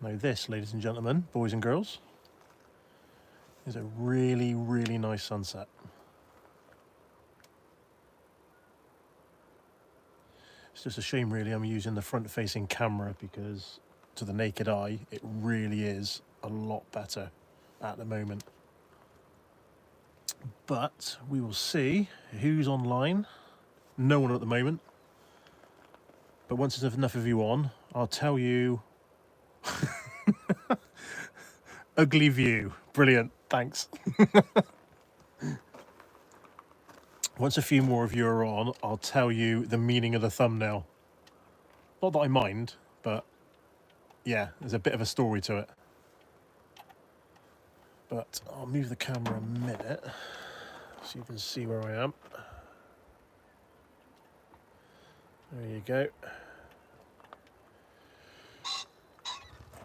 Now this, ladies and gentlemen, boys and girls, is a really, really nice sunset. It's just a shame really I'm using the front-facing camera because to the naked eye it really is a lot better at the moment. But we will see who's online. No one at the moment. But once there's enough of you on, I'll tell you. Ugly view. Brilliant. Thanks. Once a few more of you are on, I'll tell you the meaning of the thumbnail. Not that I mind, but yeah, there's a bit of a story to it. But I'll move the camera a minute so you can see where I am. There you go.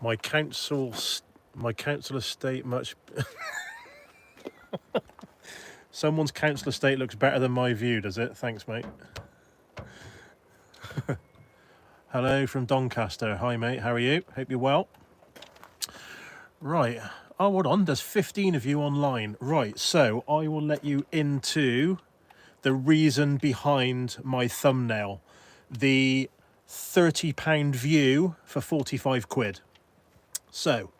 My council estate much... Someone's council estate looks better than my view, does it? Thanks, mate. Hello from Doncaster. Hi, mate. How are you? Hope you're well. Right. Oh, hold on. There's 15 of you online. Right. So I will let you into the reason behind my thumbnail. The £30 view for 45 quid. So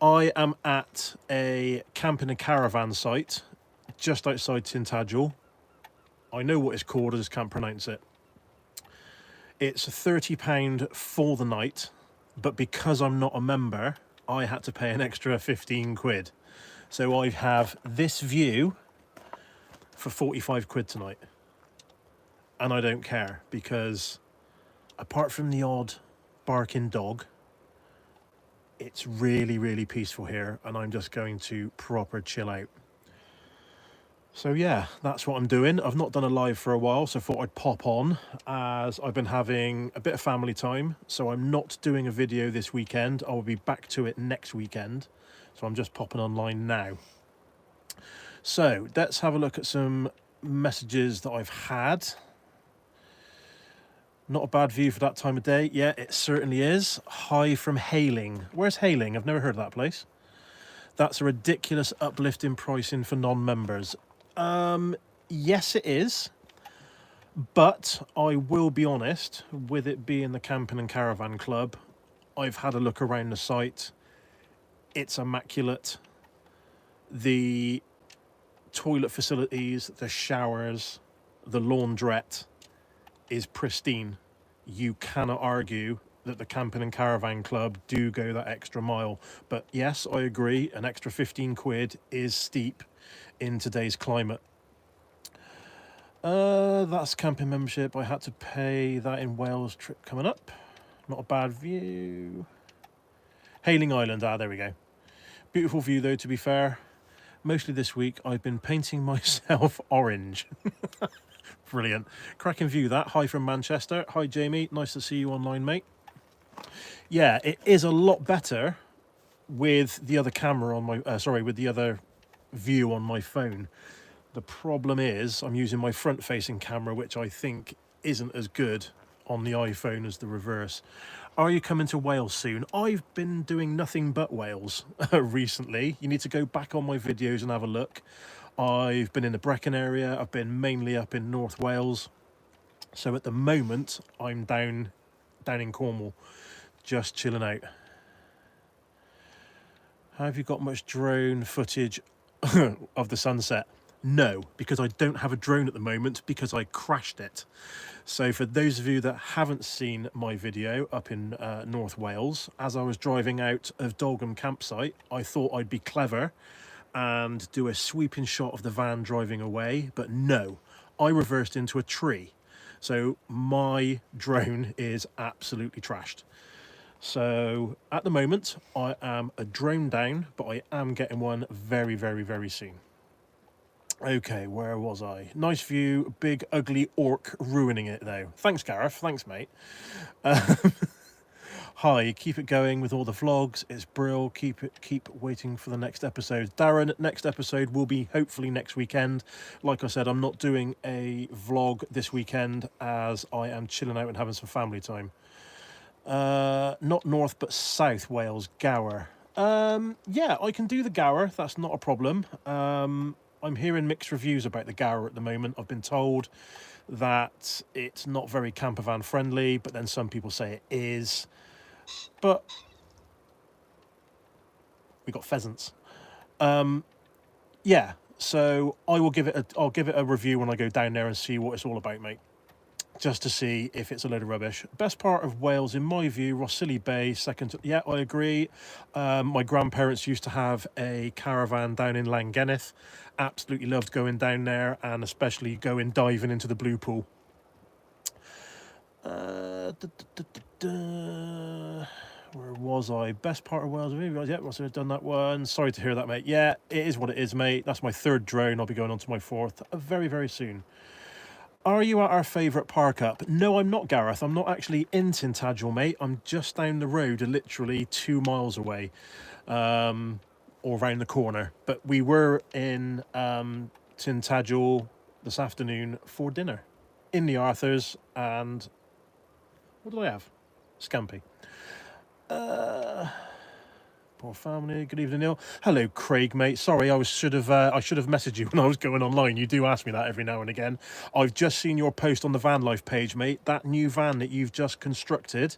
I am at a camping and caravan site just outside Tintagel. I know what it's called, I just can't pronounce it. It's £30 for the night, but because I'm not a member, I had to pay an extra 15 quid. So I have this view for 45 quid tonight. And I don't care because apart from the odd barking dog, it's really, really peaceful here and I'm just going to proper chill out. So yeah, that's what I'm doing. I've not done a live for a while, so I thought I'd pop on as I've been having a bit of family time. So I'm not doing a video this weekend. I will be back to it next weekend. So I'm just popping online now. So let's have a look at some messages that I've had. Not a bad view for that time of day. Yeah, it certainly is. Hi from Hayling. Where's Hayling? I've never heard of that place. That's a ridiculous uplift in pricing for non-members. Yes, it is. But I will be honest, with it being the Camping and Caravan Club, I've had a look around the site. It's immaculate. The toilet facilities, the showers, the laundrette is pristine. You cannot argue that the Camping and Caravan Club do go that extra mile. But yes, I agree, an extra 15 quid is steep in today's climate. That's camping membership. I had to pay that in Wales trip coming up. Not a bad view. Hayling Island, there we go. Beautiful view though, to be fair. Mostly this week I've been painting myself orange. Brilliant. Cracking view that. Hi from Manchester. Hi Jamie, nice to see you online, mate. Yeah, it is a lot better with the other camera on my with the other view on my phone. The problem is I'm using my front facing camera, which I think isn't as good on the iPhone as the reverse. Are you coming to Wales soon? I've been doing nothing but Wales recently. You need to go back on my videos and have a look. I've been in the Brecon area. I've been mainly up in North Wales. So at the moment, I'm down in Cornwall, just chilling out. Have you got much drone footage of the sunset? No, because I don't have a drone at the moment because I crashed it. So for those of you that haven't seen my video up in North Wales, as I was driving out of Dolgham campsite, I thought I'd be clever and do a sweeping shot of the van driving away, but no, I reversed into a tree. So my drone is absolutely trashed. So at the moment, I am a drone down, but I am getting one very, very, very soon. Okay, where was I? Nice view, big ugly orc ruining it though. Thanks, Gareth. Thanks, mate. Hi, keep it going with all the vlogs. It's brill. Keep waiting for the next episode. Darren, next episode will be hopefully next weekend. Like I said, I'm not doing a vlog this weekend as I am chilling out and having some family time. Not North, but South Wales, Gower. Yeah, I can do the Gower. That's not a problem. I'm hearing mixed reviews about the Gower at the moment. I've been told that it's not very campervan friendly, but then some people say it is. But we got pheasants. Yeah, so I'll give it a review when I go down there and see what it's all about, mate. Just to see if it's a load of rubbish. Best part of Wales, in my view, Rossili Bay. Second to, yeah, I agree. My grandparents used to have a caravan down in Llangennith. Absolutely loved going down there, and especially going diving into the blue pool. Where was I? Best part of Wales. Yeah, must have done that one. Sorry to hear that, mate. Yeah, it is what it is, mate. That's my 3rd drone. I'll be going on to my 4th very, very soon. Are you at our favourite park up? No, I'm not, Gareth. I'm not actually in Tintagel, mate. I'm just down the road, literally 2 miles away, or round the corner. But we were in Tintagel this afternoon for dinner in the Arthurs, and what did I have? Scampi. Poor family. Good evening, Neil. Hello, Craig, mate. Sorry, I should have messaged you when I was going online. You do ask me that every now and again. I've just seen your post on the van life page, mate. That new van that you've just constructed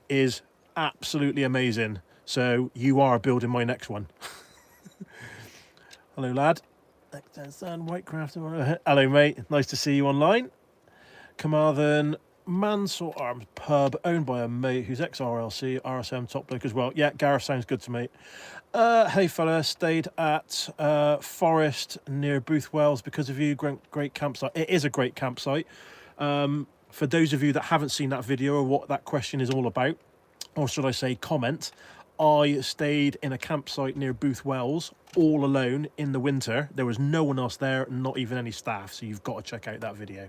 is absolutely amazing. So you are building my next one. Hello, lad. Whitecraft. Hello, mate. Nice to see you online. Carmarthen Mansell Arms Pub, owned by a mate who's ex-RLC, RSM top bloke as well. Yeah, Gareth sounds good to me. Hey fella, stayed at Forest near Boothwells because of you. Great campsite. It is a great campsite. For those of you that haven't seen that video or what that question is all about, or should I say comment, I stayed in a campsite near Boothwells all alone in the winter. There was no one else there, not even any staff, so you've got to check out that video.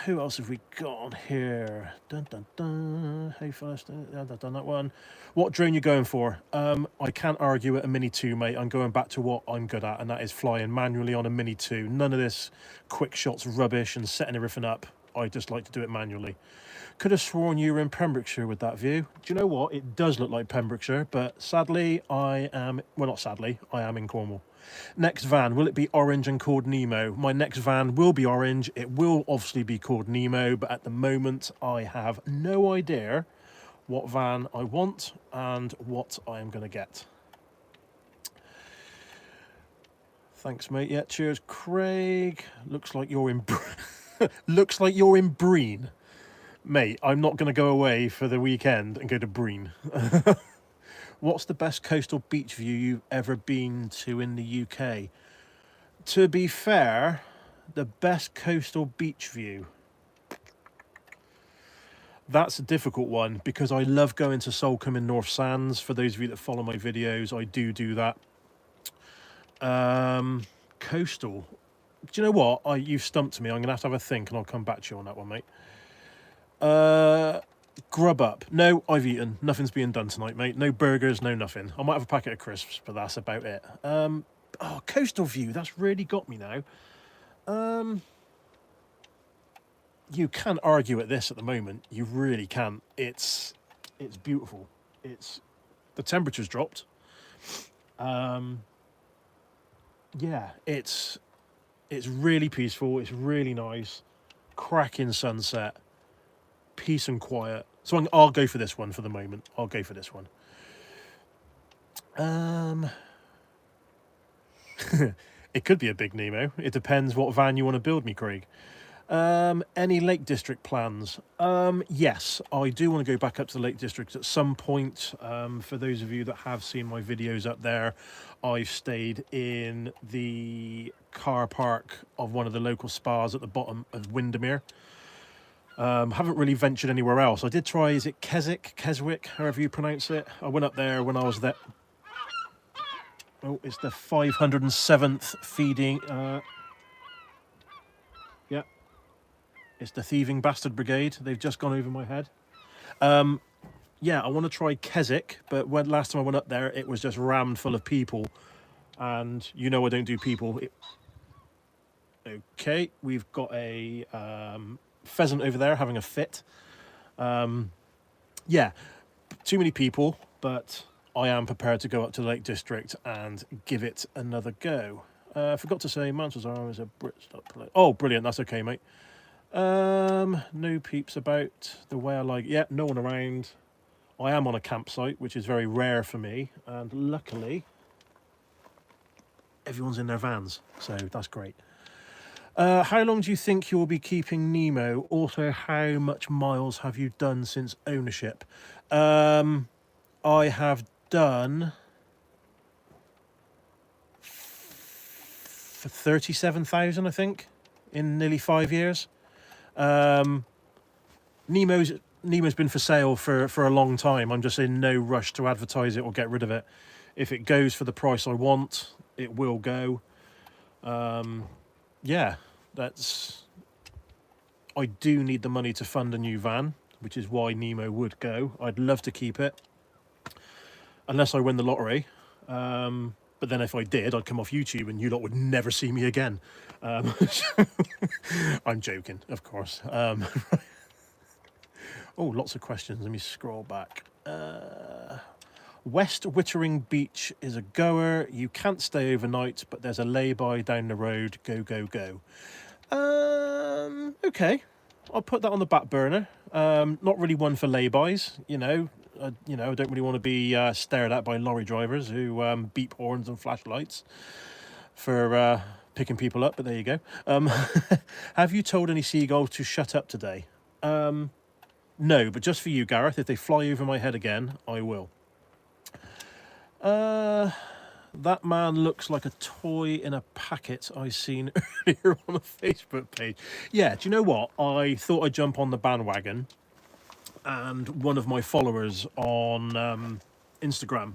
Who else have we got on here? Dun, dun, dun. Hey first, I've done that one. What drone you going for? I can't argue at a Mini 2, mate. I'm going back to what I'm good at, and that is flying manually on a Mini 2. None of this quick shots rubbish and setting everything up. I just like to do it manually. Could have sworn you were in Pembrokeshire with that view. Do you know what? It does look like Pembrokeshire, but sadly, I am... Well, not sadly, I am in Cornwall. Next van, will it be orange and called Nemo? My next van will be orange. It will obviously be called Nemo, but at the moment, I have no idea what van I want and what I am going to get. Thanks, mate. Yeah, cheers, Craig. Looks like you're in... Looks like you're in Breen. Mate, I'm not going to go away for the weekend and go to Breen. What's the best coastal beach view you've ever been to in the UK? To be fair, the best coastal beach view... That's a difficult one because I love going to Salcombe in North Sands. For those of you that follow my videos, I do that. Coastal... Do you know what? You've stumped me. I'm going to have a think and I'll come back to you on that one, mate. Grub up. No, I've eaten. Nothing's being done tonight, mate. No burgers, no nothing. I might have a packet of crisps, but that's about it. Oh, coastal view. That's really got me now. You can't argue at this at the moment. You really can't. It's beautiful. The temperature's dropped. Yeah, it's really peaceful. It's really nice. Cracking sunset. Peace and quiet. So I'll go for this one for the moment. I'll go for this one. It could be a big Nemo. It depends what van you want to build me, Craig. Any Lake District plans? Yes, I do want to go back up to the Lake District at some point. For those of you that have seen my videos up there, I've stayed in the car park of one of the local spas at the bottom of Windermere. Haven't really ventured anywhere else. I did try, is it Keswick, however you pronounce it. I went up there when I was there. Oh, it's the 507th feeding. Yeah. It's the thieving bastard brigade. They've just gone over my head. Yeah, I want to try Keswick, but last time I went up there, it was just rammed full of people. And you know I don't do people. Okay, we've got a... pheasant over there having a fit. yeah, too many people, but I am prepared to go up to the Lake District and give it another go. I forgot to say, Mansell's Arm is a Brit stop play. Oh, brilliant! That's okay, mate. No peeps about the way I like. Yeah, no one around. I am on a campsite, which is very rare for me, and luckily, everyone's in their vans, so that's great. How long do you think you'll be keeping Nemo? Also, how much miles have you done since ownership? I have done for 37,000, I think, in nearly 5 years. Nemo's been for sale for a long time. I'm just in no rush to advertise it or get rid of it. If it goes for the price I want, it will go. Yeah, I do need the money to fund a new van, which is why Nemo would go. I'd love to keep it, unless I win the lottery. But then if I did, I'd come off YouTube and you lot would never see me again. I'm joking, of course. Oh, lots of questions. Let me scroll back. West Wittering Beach is a goer. You can't stay overnight, but there's a lay-by down the road. Go, go, go. Okay. I'll put that on the back burner. Not really one for lay-bys, you know. I don't really want to be stared at by lorry drivers who beep horns and flashlights for picking people up, but there you go. Have you told any seagulls to shut up today? No, but just for you, Gareth, if they fly over my head again, I will. That man looks like a toy in a packet I seen earlier on a Facebook page. Yeah, do you know what? I thought I'd jump on the bandwagon, and one of my followers on Instagram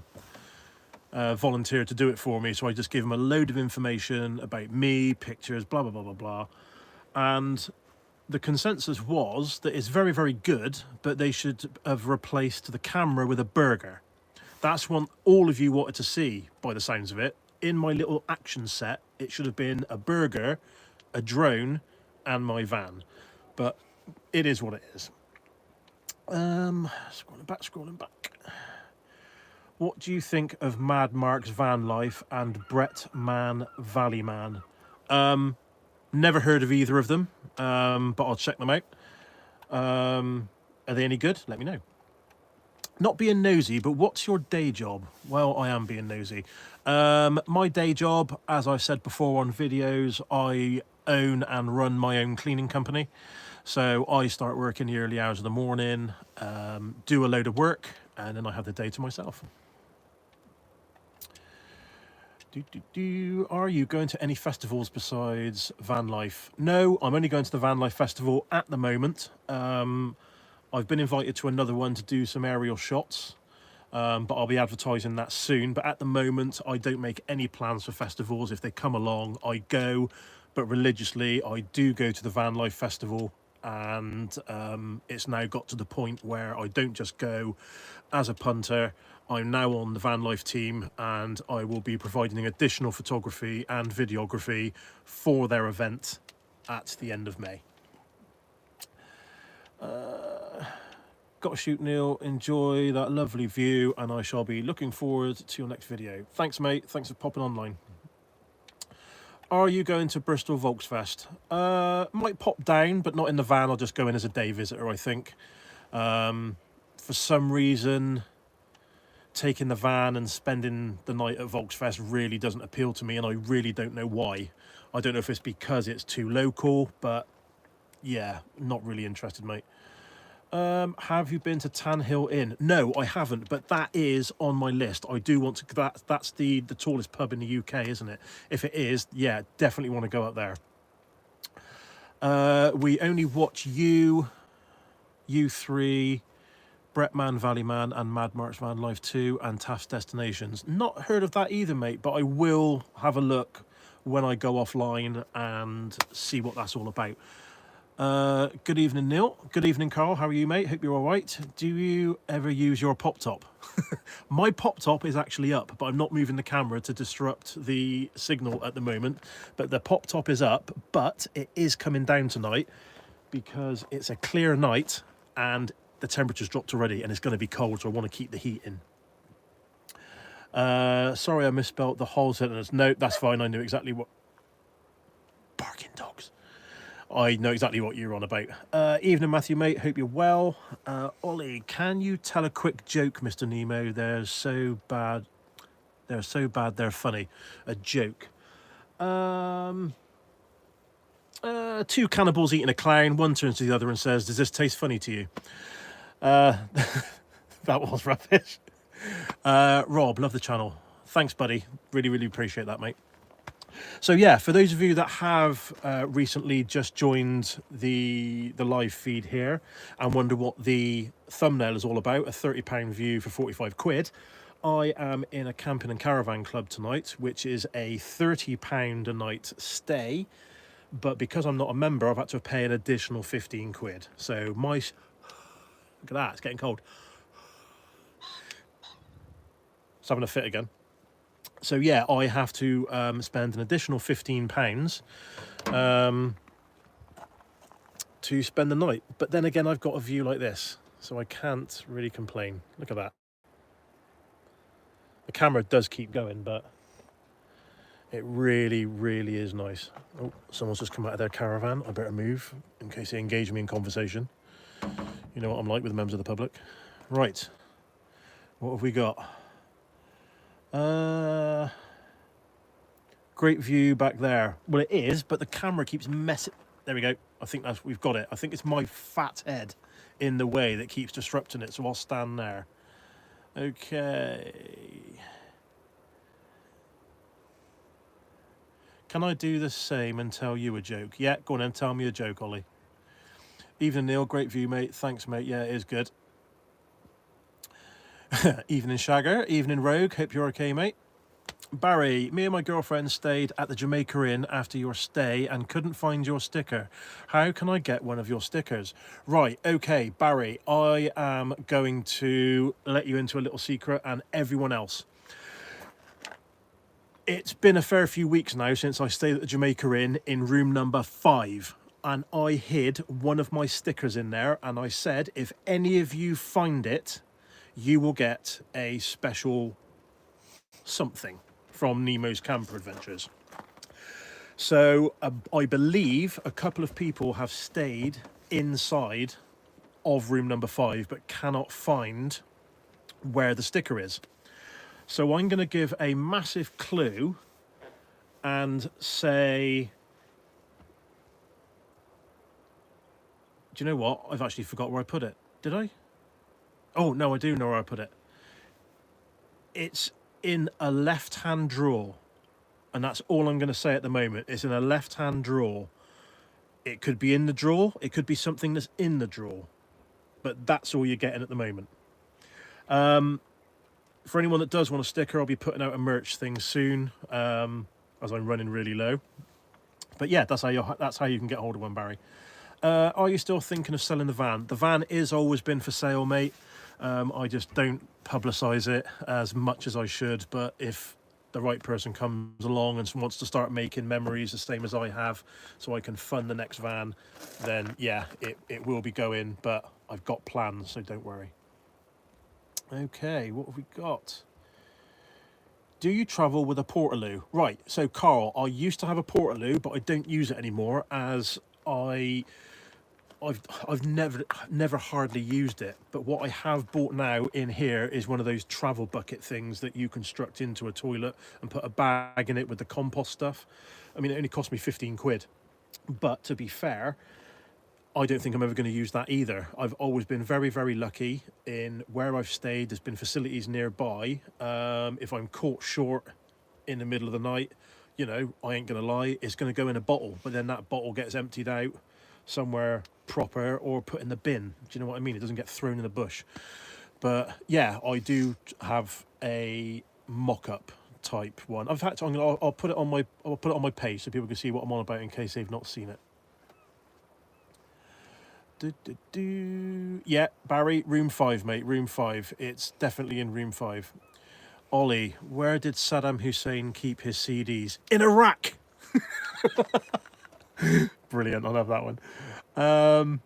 volunteered to do it for me, so I just gave him a load of information about me, pictures, blah, blah, blah, blah, blah. And the consensus was that it's very, very good, but they should have replaced the camera with a burger. That's what all of you wanted to see, by the sounds of it. In my little action set, it should have been a burger, a drone, and my van. But it is what it is. Scrolling back. What do you think of Mad Mark's van life and Brett Man Valley Man? Never heard of either of them, but I'll check them out. Are they any good? Let me know. Not being nosy, but what's your day job? Well, I am being nosy. My day job, as I said before on videos, I own and run my own cleaning company. So I start work in the early hours of the morning, do a load of work, and then I have the day to myself. Are you going to any festivals besides van life? No, I'm only going to the van life festival at the moment. I've been invited to another one to do some aerial shots, but I'll be advertising that soon. But at the moment, I don't make any plans for festivals. If they come along, I go. But religiously, I do go to the Van Life Festival, and it's now got to the point where I don't just go as a punter. I'm now on the Van Life team, and I will be providing additional photography and videography for their event at the end of May. Got to shoot, Neil. Enjoy that lovely view, and I shall be looking forward to your next video. Thanks, mate. Thanks for popping online. Are you going to Bristol Volksfest? Might pop down, but not in the van. I'll just go in as a day visitor, I think. For some reason, taking the van and spending the night at Volksfest really doesn't appeal to me, and I really don't know why. I don't know if it's because it's too local, but yeah, not really interested, mate. Have you been to Tan Hill Inn? No, I haven't, but that is on my list. I do want to. That's the tallest pub in the UK, isn't it? If it is, yeah, definitely want to go up there. We only watch you three, Brett Man, Valley Man, and Mad March Van Life 2, and Taft's Destinations. Not heard of that either, mate, but I will have a look when I go offline and see what that's all about. Good evening, Neil. Good evening, Carl. How are you, mate? Hope you're all right. Do you ever use your pop top? My pop top is actually up, but I'm not moving the camera to disrupt the signal at the moment. But the pop top is up, but it is coming down tonight because it's a clear night and the temperature's dropped already and it's going to be cold, so I want to keep the heat in. Sorry, I misspelled the whole sentence. No, that's fine. I knew exactly what... Barking dogs. I know exactly what you're on about. Evening, Matthew, mate. Hope you're well. Ollie, can you tell a quick joke, Mr. Nemo? They're so bad. They're so bad, they're funny. A joke. Two cannibals eating a clown. One turns to the other and says, does this taste funny to you? That was rubbish. Rob, love the channel. Thanks, buddy. Really, really appreciate that, mate. So yeah, for those of you that have recently just joined the live feed here and wonder what the thumbnail is all about, a £30 view for 45 quid, I am in a camping and caravan club tonight, which is a £30 a night stay. But because I'm not a member, I've had to pay an additional 15 quid. So my... Look at that, it's getting cold. It's having a fit again. So yeah, I have to spend an additional £15 to spend the night. But then again, I've got a view like this, so I can't really complain. Look at that. The camera does keep going, but it really, really is nice. Oh, someone's just come out of their caravan. I better move in case they engage me in conversation. You know what I'm like with members of the public. Right. What have we got? Great view back there. Well, it is, but the camera keeps messing. There we go. I think we've got it. I think it's my fat head in the way that keeps disrupting it, so I'll stand there. Okay. Can I do the same and tell you a joke? Yeah, go on and tell me a joke, Ollie. Evening, Neil. Great view, mate. Thanks, mate. Yeah, it is good. Evening, Shagger. Evening, Rogue. Hope you're okay, mate. Barry, me and my girlfriend stayed at the Jamaica Inn after your stay and couldn't find your sticker. How can I get one of your stickers? Right, okay, Barry, I am going to let you into a little secret, and everyone else. It's been a fair few weeks now since I stayed at the Jamaica Inn in room number 5. And I hid one of my stickers in there, and I said, if any of you find it, you will get a special something from Nemo's Camper Adventures. So I believe a couple of people have stayed inside of room number 5 but cannot find where the sticker is. So I'm going to give a massive clue and say, do you know what? I've actually forgot where I put it. Did I? Oh, no, I do know where I put it. It's in a left-hand drawer. And that's all I'm going to say at the moment. It's in a left-hand drawer. It could be in the drawer. It could be something that's in the drawer. But that's all you're getting at the moment. For anyone that does want a sticker, I'll be putting out a merch thing soon, as I'm running really low. But yeah, that's how you can get hold of one, Barry. Are you still thinking of selling the van? The van is always been for sale, mate. I just don't publicise it as much as I should. But if the right person comes along and wants to start making memories the same as I have, so I can fund the next van, then yeah, it will be going. But I've got plans, so don't worry. Okay, what have we got? Do you travel with a portaloo? Right, so Carl, I used to have a portaloo, but I don't use it anymore as I've never hardly used it. But what I have bought now in here is one of those travel bucket things that you construct into a toilet and put a bag in it with the compost stuff. I mean, it only cost me 15 quid. But to be fair, I don't think I'm ever going to use that either. I've always been very, very lucky in where I've stayed. There's been facilities nearby. If I'm caught short in the middle of the night, you know, I ain't going to lie, it's going to go in a bottle. But then that bottle gets emptied out somewhere proper or put in the bin. Do you know what I mean? It doesn't get thrown in the bush. But yeah, I do have a mock-up type one. In fact, I'll put it on my page so people can see what I'm on about in case they've not seen it. Yeah, Barry, room 5, mate. Room 5. It's definitely in room 5. Ollie, where did Saddam Hussein keep his CDs? In a rack. Brilliant. I'll have that one.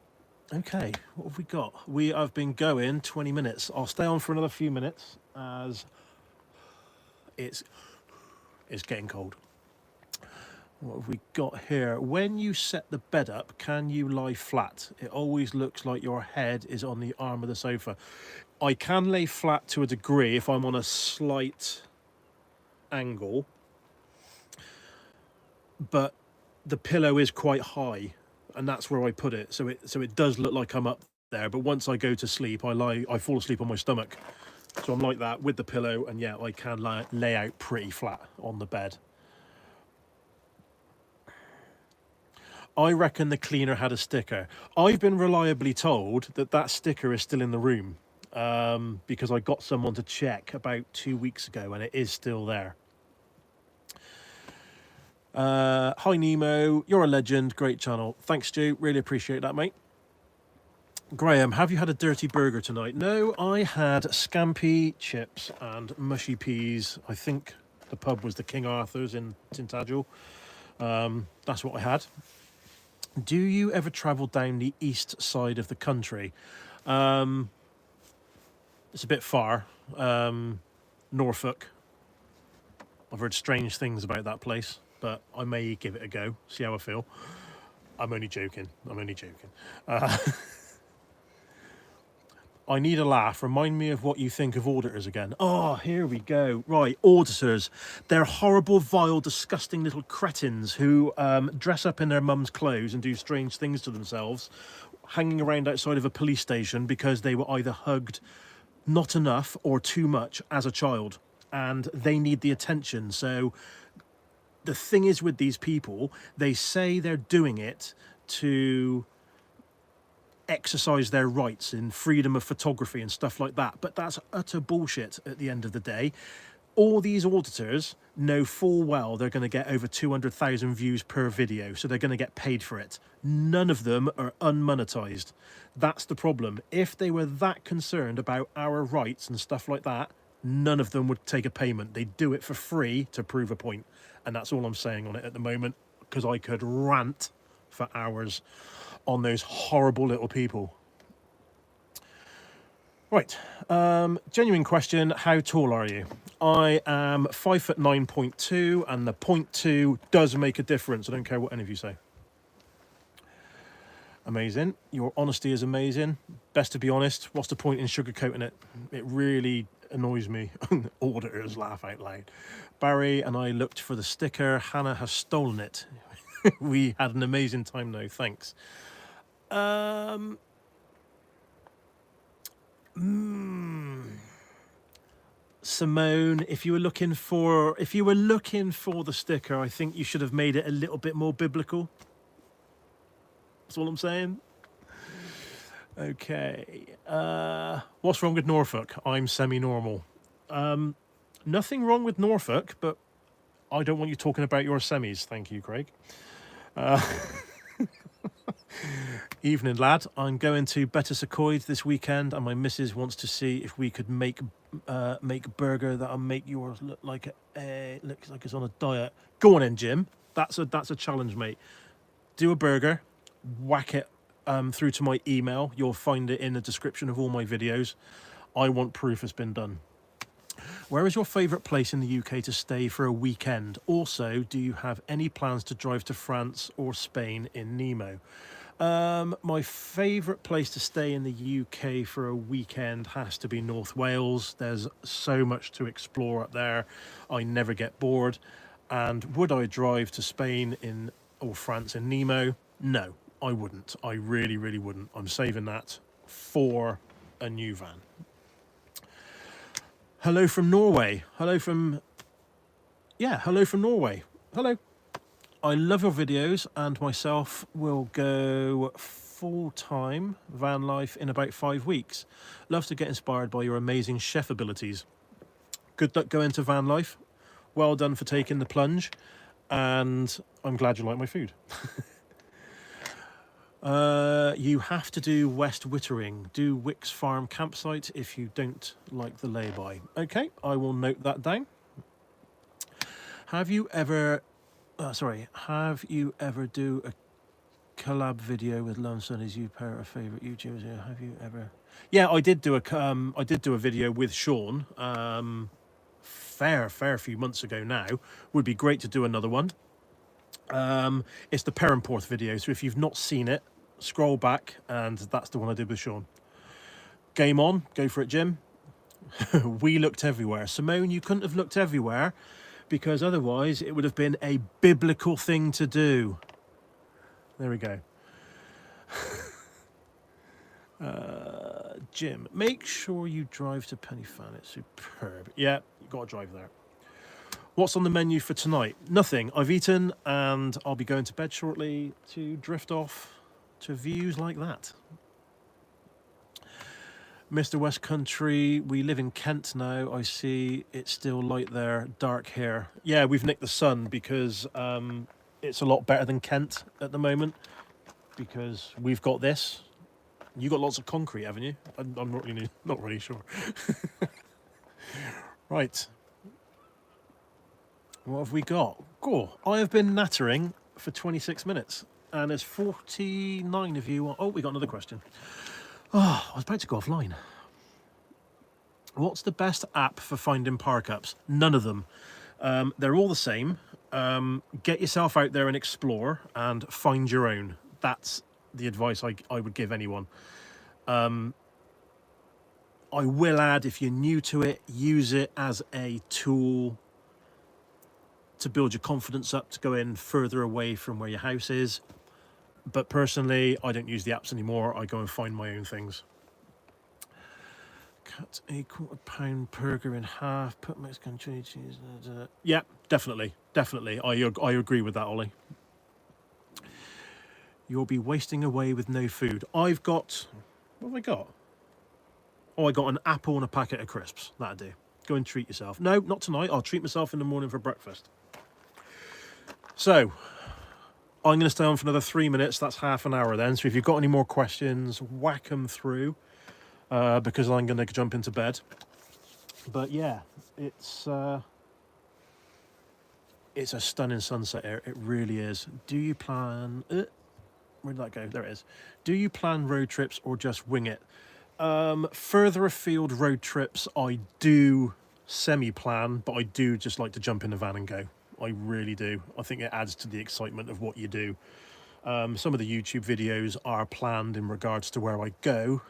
Okay, what have we got? We have been going 20 minutes. I'll stay on for another few minutes as it's getting cold. What have we got here? When you set the bed up, can you lie flat? It always looks like your head is on the arm of the sofa. I can lay flat to a degree if I'm on a slight angle, but the pillow is quite high, and that's where I put it. So it does look like I'm up there, but once I go to sleep, I fall asleep on my stomach. So I'm like that with the pillow, and yeah, I can lay out pretty flat on the bed. I reckon the cleaner had a sticker. I've been reliably told that that sticker is still in the room, because I got someone to check about 2 weeks ago, and it is still there. Hi Nemo, you're a legend, great channel. Thanks Stu, really appreciate that, mate. Graham, have you had a dirty burger tonight? No, I had scampi, chips and mushy peas. I think the pub was the King Arthur's in Tintagel. That's what I had. Do you ever travel down the east side of the country? It's a bit far. Norfolk. I've heard strange things about that place, but I may give it a go, see how I feel. I'm only joking. I need a laugh. Remind me of what you think of auditors again. Oh, here we go. Right, auditors. They're horrible, vile, disgusting little cretins who dress up in their mum's clothes and do strange things to themselves, hanging around outside of a police station because they were either hugged not enough or too much as a child, and they need the attention. So the thing is with these people, they say they're doing it to exercise their rights in freedom of photography and stuff like that, but that's utter bullshit at the end of the day. All these auditors know full well they're going to get over 200,000 views per video, so they're going to get paid for it. None of them are unmonetized. That's the problem. If they were that concerned about our rights and stuff like that, none of them would take a payment. They do it for free to prove a point, and that's all I'm saying on it at the moment, because I could rant for hours on those horrible little people. Right, genuine question, how tall are you? I am 5'9.2", and the 0.2 does make a difference. I don't care what any of you say. Amazing. Your honesty is amazing. Best to be honest. What's the point in sugarcoating it? It really annoys me. Auditors laugh out loud. Barry and I looked for the sticker. Hannah has stolen it. We had an amazing time though. Thanks. Simone, if you were looking for the sticker, I think you should have made it a little bit more biblical. That's all I'm saying. Okay. What's wrong with Norfolk? I'm semi-normal. Nothing wrong with Norfolk, but I don't want you talking about your semis. Thank you, Craig. Evening, lad. I'm going to Betws-y-Coed this weekend, and my missus wants to see if we could make a burger that'll make yours look like looks like it's on a diet. Go on in, Jim. That's a challenge, mate. Do a burger, whack it through to my email. You'll find it in the description of all my videos. I want proof it's been done. Where is your favourite place in the UK to stay for a weekend? Also, do you have any plans to drive to France or Spain in Nemo? My favourite place to stay in the UK for a weekend has to be North Wales. There's so much to explore up there. I never get bored. And would I drive to Spain or France in Nemo? No, I wouldn't. I really, really wouldn't. I'm saving that for a new van. Hello from Norway. Hello from Norway. Hello. I love your videos, and myself will go full-time van life in about 5 weeks. Love to get inspired by your amazing chef abilities. Good luck going to van life. Well done for taking the plunge, and I'm glad you like my food. You have to do West Wittering. Do Wicks Farm campsite if you don't like the lay-by. Okay, I will note that down. Have you ever do a collab video with Lumson is you pair of favourite YouTubers here. Have you ever? Yeah, I did do a video with Sean fair few months ago now. Would be great to do another one. It's the Perranporth video, so if you've not seen it, scroll back and that's the one I did with Sean. Game on, go for it, Jim. We looked everywhere. Simone, you couldn't have looked everywhere because otherwise it would have been a biblical thing to do. There we go. Jim, make sure you drive to Pennyfan. It's superb. Yeah, you got to drive there. What's on the menu for tonight? Nothing. I've eaten and I'll be going to bed shortly to drift off to views like that. Mr. West Country, we live in Kent now. I see it's still light there, dark here. Yeah, we've nicked the sun because it's a lot better than Kent at the moment because we've got this. You got lots of concrete, haven't you? I'm not really sure. Right. What have we got? Cool. I have been nattering for 26 minutes and there's 49 of you. Oh, we got another question. Oh, I was about to go offline. What's the best app for finding park-ups? None of them. They're all the same. Get yourself out there and explore and find your own. That's the advice I would give anyone. I will add, if you're new to it, use it as a tool to build your confidence up, to go in further away from where your house is. But personally, I don't use the apps anymore. I go and find my own things. Cut a £1/4 burger in half, put Mexican chili cheese. Yeah, definitely. I agree with that, Ollie. You'll be wasting away with no food. I've got... What have I got? Oh, I got an apple and a packet of crisps. That'll do. Go and treat yourself. No, not tonight. I'll treat myself in the morning for breakfast. So, I'm going to stay on for another 3 minutes. That's half an hour then. So if you've got any more questions, whack them through. Because I'm going to jump into bed. But yeah, it's a stunning sunset here. It really is. Do you plan... where'd that go? There it is. Do you plan road trips or just wing it? Further afield road trips, I do semi-plan, but I do just like to jump in the van and go. I really do. I think it adds to the excitement of what you do. Some of the YouTube videos are planned in regards to where I go,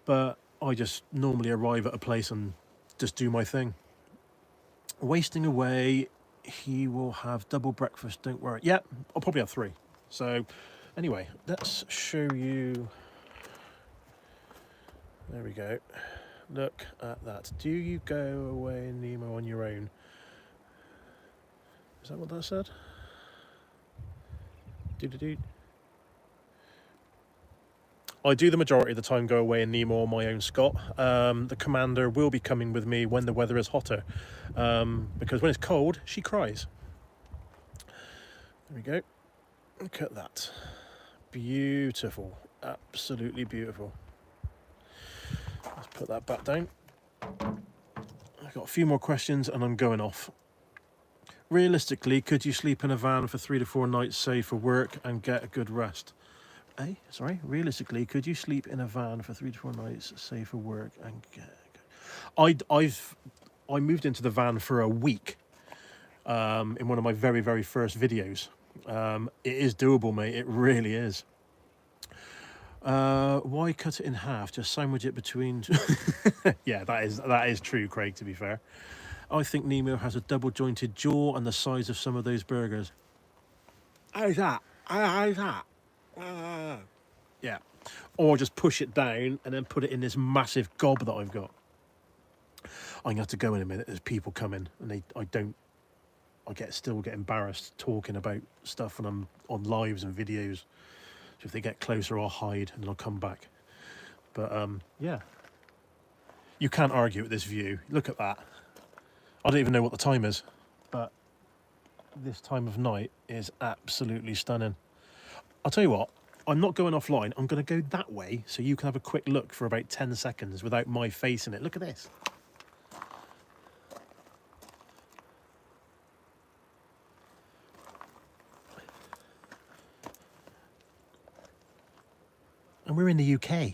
but I just normally arrive at a place and just do my thing. Wasting away, he will have double breakfast, don't worry. Yeah, I'll probably have 3. So anyway, let's show you. There we go. Look at that. Do you go away, Nemo, on your own? Is that what that said? I do the majority of the time go away in Nemo on my own, Scott. The commander will be coming with me when the weather is hotter. Because when it's cold, she cries. There we go. Look at that. Beautiful. Absolutely beautiful. Let's put that back down. I've got a few more questions and I'm going off. Realistically, could you sleep in a van for 3 to 4 nights, say, for work and get a good rest? Sorry. Realistically, could you sleep in a van for 3 to 4 nights, say, for work and get a good... I moved into the van for a week in one of my very, very first videos. It is doable, mate. It really is. Why cut it in half? Just sandwich it between... Yeah, that is true, Craig, to be fair. I think Nemo has a double-jointed jaw and the size of some of those burgers. How's that? How's that? Yeah. Or just push it down and then put it in this massive gob that I've got. I'm going to have to go in a minute. There's people coming and I still get embarrassed talking about stuff when I'm on lives and videos. So if they get closer, I'll hide and then I'll come back. But yeah. You can't argue with this view. Look at that. I don't even know what the time is, but this time of night is absolutely stunning. I'll tell you what, I'm not going offline. I'm going to go that way so you can have a quick look for about 10 seconds without my face in it. Look at this. And we're in the UK. Do you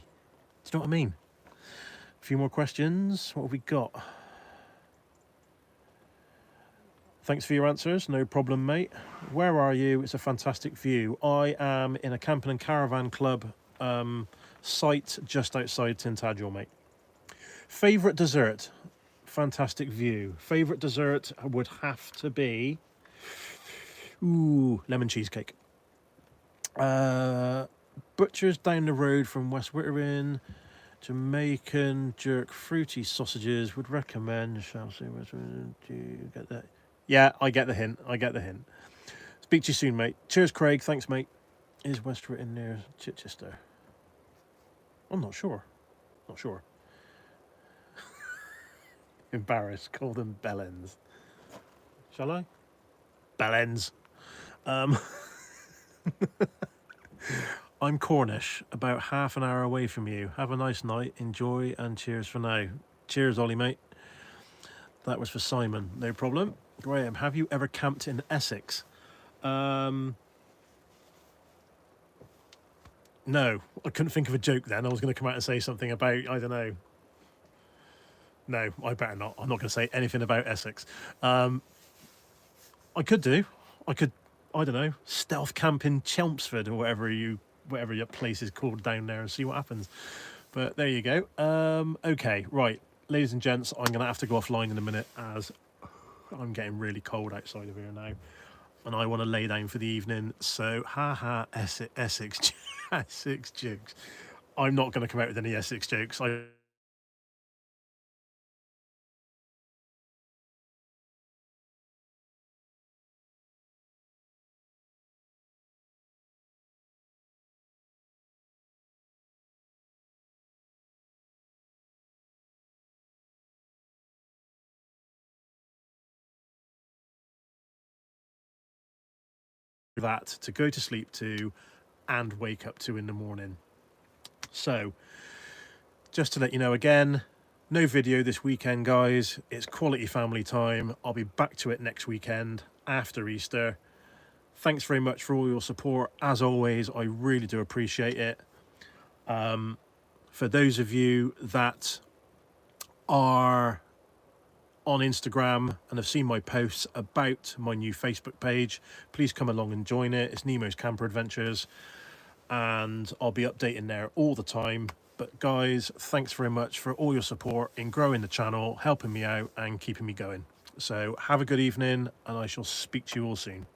know what I mean? A few more questions. What have we got? Thanks for your answers. No problem, mate. Where are you? It's a fantastic view. I am in a camping and caravan club site just outside Tintagel, mate. Favourite dessert? Fantastic view. Favourite dessert would have to be... Ooh, lemon cheesecake. Butcher's down the road from West Wittering. Jamaican jerk fruity sausages. Would recommend. Shall see. Do you get that? Yeah, I get the hint. I get the hint. Speak to you soon, mate. Cheers, Craig. Thanks, mate. Is West Wittering near Chichester? I'm not sure. Not sure. Embarrassed. Call them bellends. Shall I? Bellends. I'm Cornish, about half an hour away from you. Have a nice night, enjoy, and cheers for now. Cheers, Ollie, mate. That was for Simon, no problem. Graham, have you ever camped in Essex? No, I couldn't think of a joke then. I was going to come out and say something about, I don't know. No, I better not. I'm not going to say anything about Essex. I could do. I could, I don't know, stealth camp in Chelmsford or whatever your place is called down there and see what happens. But there you go. Okay, right. Ladies and gents, I'm going to have to go offline in a minute as I'm getting really cold outside of here now. And I want to lay down for the evening. So, Essex Essex jokes. I'm not going to come out with any Essex jokes. that to go to sleep to and wake up to in the morning. So, just to let you know again, no video this weekend, guys. It's quality family time. I'll be back to it next weekend after Easter. Thanks very much for all your support. As always, I really do appreciate it. For those of you that are on Instagram and have seen my posts about my new Facebook page, please come along and join it. It's Nemo's Camper Adventures, and I'll be updating there all the time. But guys, thanks very much for all your support in growing the channel, helping me out and keeping me going. So have a good evening, and I shall speak to you all soon.